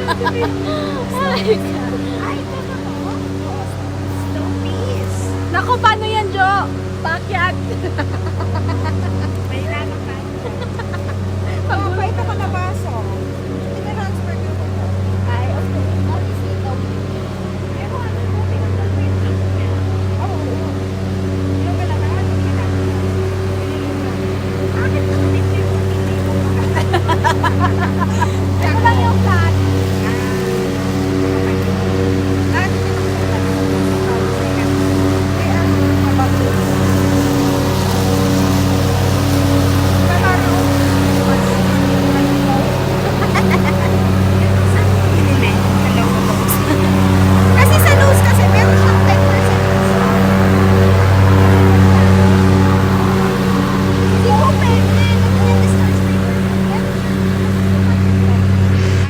Ay, naku, paano yan, Jo? Pakyat. May ilanang pa. Pagulo. Ito ka na baso. Ina-transfer ko ko. Ay, okay. Pero ano mo, pinagdal mo yung ano niya. Oo. Yung kailangan, bakit nakamit yung hindi mo? Ito lang yung flat. Kasi sa loose kasi meron siyang 10% discount. Hindi ko pwede. Nag-discount sticker.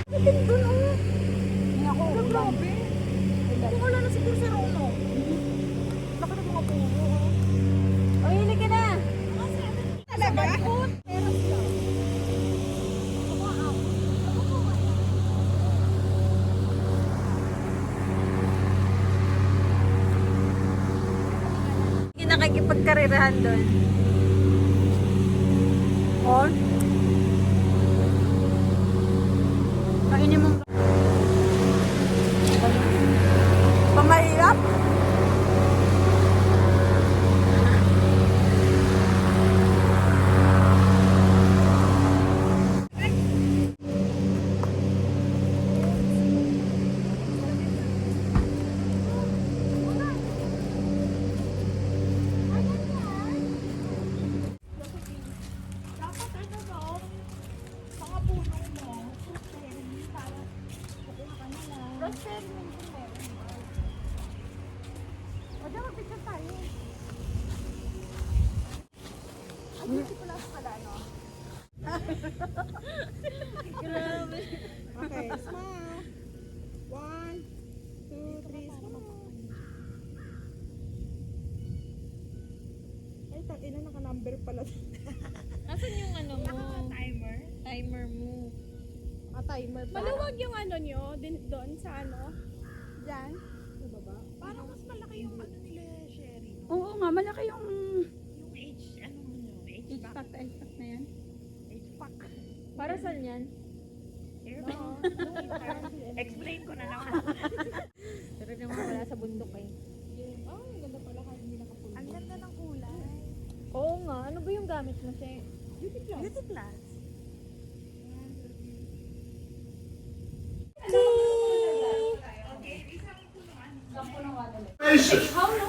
Meron dun oh. Ako, grabe. Kung wala na siguro sa Rono. Laki ng mga puno. O, hili ka na. Talaga? Hindi nakikipagkarirahan doon. Or? Kainin mo. Pamahirap? Dapat ano no? Mga puno mo. Para kukuha ka nila. Raspberry mo kung meron. O, diyan mag-picture tayo. Ay, hindi ko lang pala, no? Grabe. Okay, smile. 1, 2, 3, smile. Ay, tangina, naka-number pala. Nasaan yung ano mo? Timer? Timer mo. Timer pa. Maluwag yung ano nyo, din doon sa ano. Diyan. Sa baba? Parang mas malaki yung ano nila, Sherry. No? Oo nga, malaki yung Yung H, ano nyo? H-pack na yan. H-pack. Para saan yan? Aircon. Explain ko na naman. Pero naman wala sa bundok eh. Oh, ang ganda pala kahit hindi nakapulo. Ang ganda ng kulay. Oo nga, ano ba yung gamit mo siya? Beauty plus. Beauty Plus.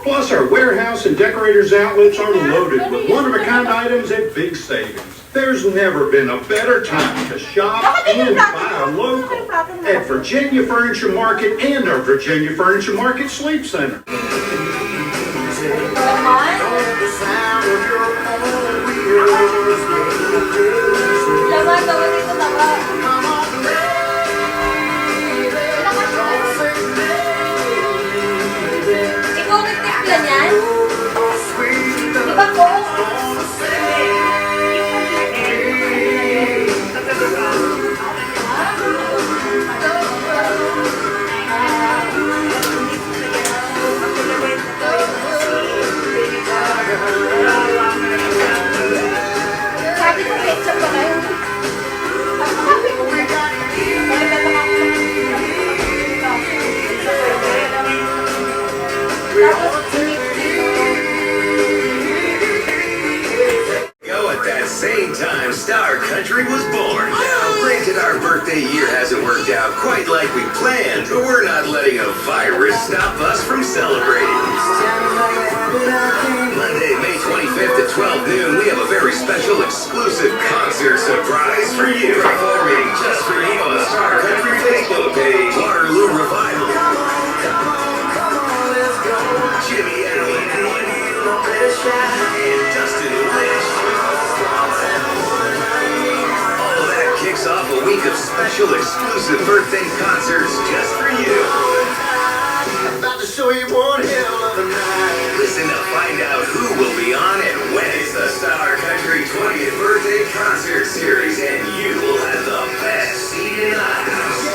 Plus, our warehouse and decorators outlets are loaded with one-of-a-kind items at big savings. There's never been a better time to shop and buy local at Virginia Furniture Market and our Virginia Furniture Market Sleep Center. Laman, laman dito laman. Ikaw nagtimpla niyan? Di ba ko? Sabi ko ketchup pala yun. Sabi ko. Go at that same time Star Country was born. Now, granted, our birthday year hasn't worked out quite like we planned, but we're not letting a virus stop us from celebrating. Monday, May 25th at 12 noon, we have a very special exclusive concert surprise for you. Performing just for you on the Star Country Facebook page, Waterloo Revival. Jimmy Allen and Dustin Lynch. All of that kicks off a week of special exclusive birthday concerts just for you. About to show you one hell of a night. Listen to find out who will be on and when. It's the Star Country 20th Birthday Concert Series, and you will have the best seat in the house.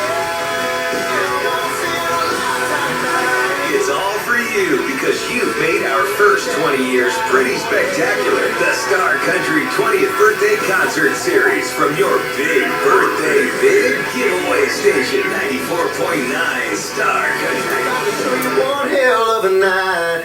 big getaway station, 94.9 Star Country. One hell of a night.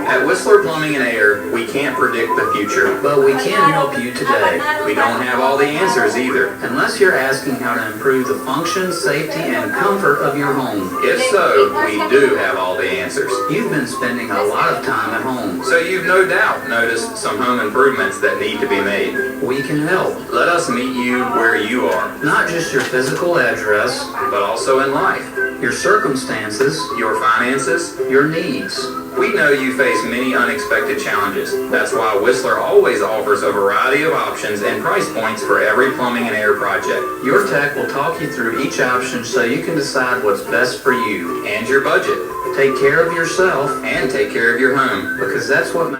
At Whistler Plumbing and Air, we can't predict the future, but we can help you today. We don't have all the answers either, unless you're asking how to improve the function, safety, and comfort of your home. If so, we do have all the answers. You've been spending a lot of time at home, so you've no doubt noticed some home improvements that need to be made. We can help. Let us meet you where you are. Not just your physical address, but also in life. Your circumstances, your finances, your needs. We know you face many unexpected challenges. That's why Whistler always offers a variety of options and price points for every plumbing and air project. Your tech will talk you through each option so you can decide what's best for you and your budget. Take care of yourself and take care of your home, because that's what